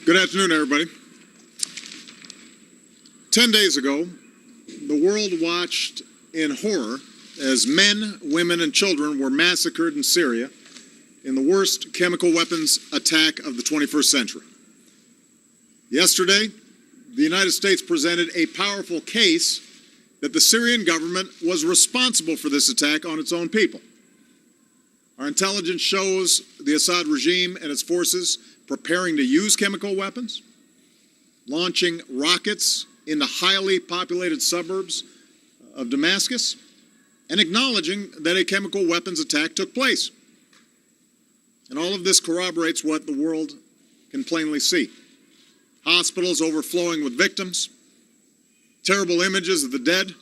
Good afternoon, everybody. 10 days ago, the world watched in horror as men, women, and children were massacred in Syria in the worst chemical weapons attack of the 21st century. Yesterday, the United States presented a powerful case that the Syrian government was responsible for this attack on its own people. Our intelligence shows the Assad regime and its forces preparing to use chemical weapons, launching rockets into highly populated suburbs of Damascus, and acknowledging that a chemical weapons attack took place. And all of this corroborates what the world can plainly see. Hospitals overflowing with victims, terrible images of the dead.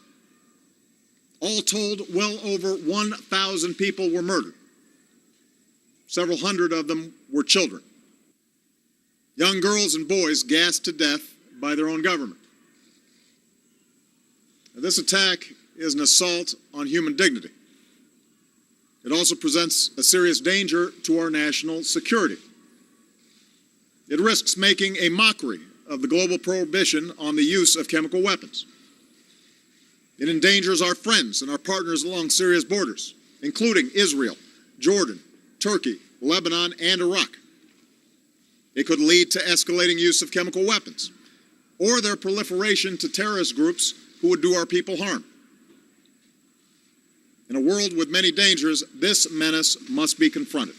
All told, well over 1,000 people were murdered. Several hundred of them were children. Young girls and boys gassed to death by their own government. Now, this attack is an assault on human dignity. It also presents a serious danger to our national security. It risks making a mockery of the global prohibition on the use of chemical weapons. It endangers our friends and our partners along Syria's borders, including Israel, Jordan, Turkey, Lebanon, and Iraq. It could lead to escalating use of chemical weapons or their proliferation to terrorist groups who would do our people harm. In a world with many dangers, this menace must be confronted.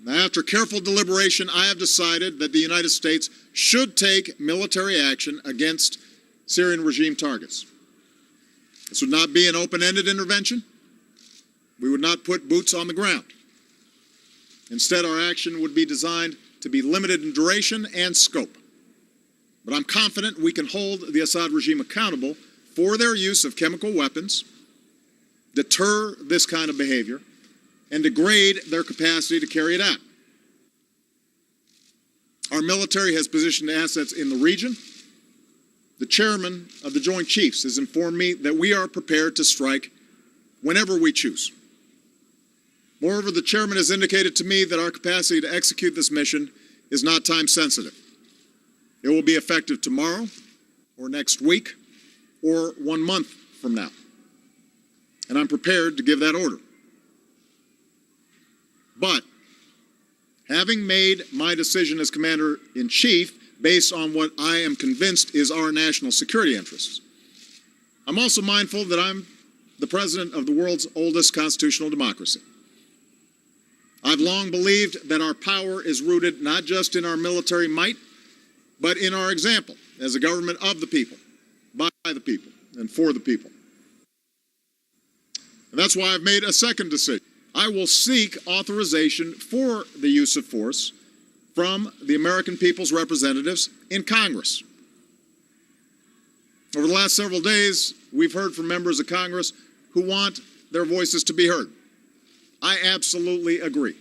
Now, after careful deliberation, I have decided that the United States should take military action against Syrian regime targets. This would not be an open-ended intervention. We would not put boots on the ground. Instead, our action would be designed to be limited in duration and scope. But I'm confident we can hold the Assad regime accountable for their use of chemical weapons, deter this kind of behavior, and degrade their capacity to carry it out. Our military has positioned assets in the region. The chairman of the Joint Chiefs has informed me that we are prepared to strike whenever we choose. Moreover, the chairman has indicated to me that our capacity to execute this mission is not time sensitive. It will be effective tomorrow, or next week, or 1 month from now. And I'm prepared to give that order. But, having made my decision as Commander-in-Chief based on what I am convinced is our national security interests, I'm also mindful that I'm the president of the world's oldest constitutional democracy. I've long believed that our power is rooted not just in our military might, but in our example as a government of the people, by the people, and for the people. And that's why I've made a second decision. I will seek authorization for the use of force from the American people's representatives in Congress. Over the last several days, we've heard from members of Congress who want their voices to be heard. I absolutely agree.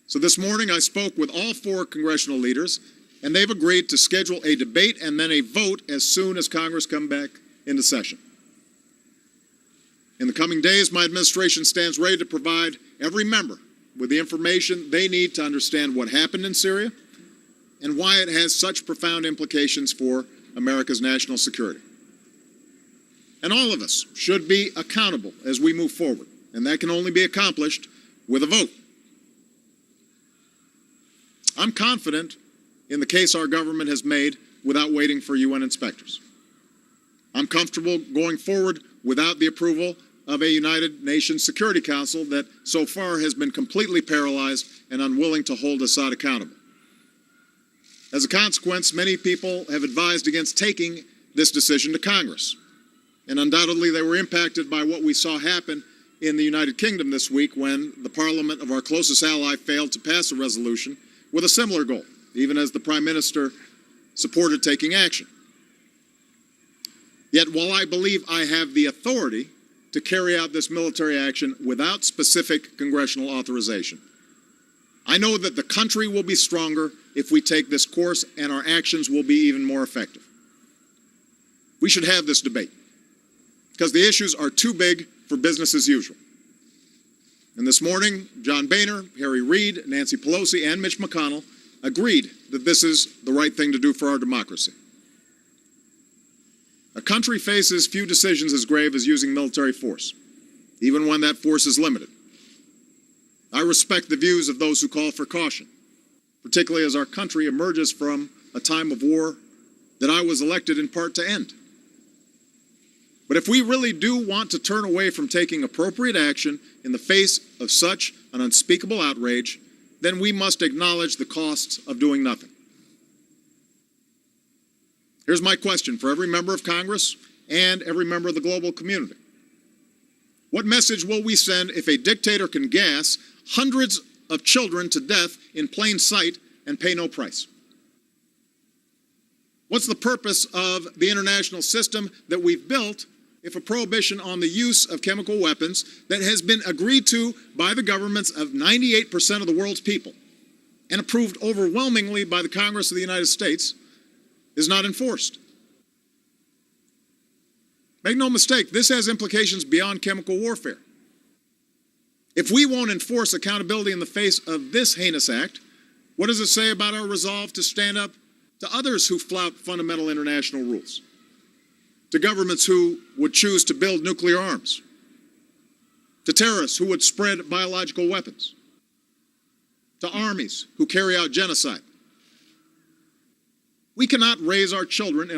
So this morning I spoke with all 4 congressional leaders, and they've agreed to schedule a debate and then a vote as soon as Congress comes back into session. In the coming days, my administration stands ready to provide every member with the information they need to understand what happened in Syria and why it has such profound implications for America's national security. And all of us should be accountable as we move forward, and that can only be accomplished with a vote. I'm confident in the case our government has made without waiting for UN inspectors. I'm comfortable going forward without the approval of a United Nations Security Council that so far has been completely paralyzed and unwilling to hold Assad accountable. As a consequence, many people have advised against taking this decision to Congress. And undoubtedly they were impacted by what we saw happen in the United Kingdom this week when the parliament of our closest ally failed to pass a resolution with a similar goal, even as the Prime Minister supported taking action. Yet while I believe I have the authority to carry out this military action without specific congressional authorization, I know that the country will be stronger if we take this course, and our actions will be even more effective. We should have this debate because the issues are too big for business as usual. And this morning, John Boehner, Harry Reid, Nancy Pelosi, and Mitch McConnell agreed that this is the right thing to do for our democracy. A country faces few decisions as grave as using military force, even when that force is limited. I respect the views of those who call for caution, particularly as our country emerges from a time of war that I was elected in part to end. But if we really do want to turn away from taking appropriate action in the face of such an unspeakable outrage, then we must acknowledge the costs of doing nothing. Here's my question for every member of Congress and every member of the global community. What message will we send if a dictator can gas hundreds of children to death in plain sight and pay no price? What's the purpose of the international system that we've built if a prohibition on the use of chemical weapons that has been agreed to by the governments of 98% of the world's people and approved overwhelmingly by the Congress of the United States is not enforced? Make no mistake, this has implications beyond chemical warfare. If we won't enforce accountability in the face of this heinous act, what does it say about our resolve to stand up to others who flout fundamental international rules? To governments who would choose to build nuclear arms? To terrorists who would spread biological weapons? To armies who carry out genocide? We cannot raise our children in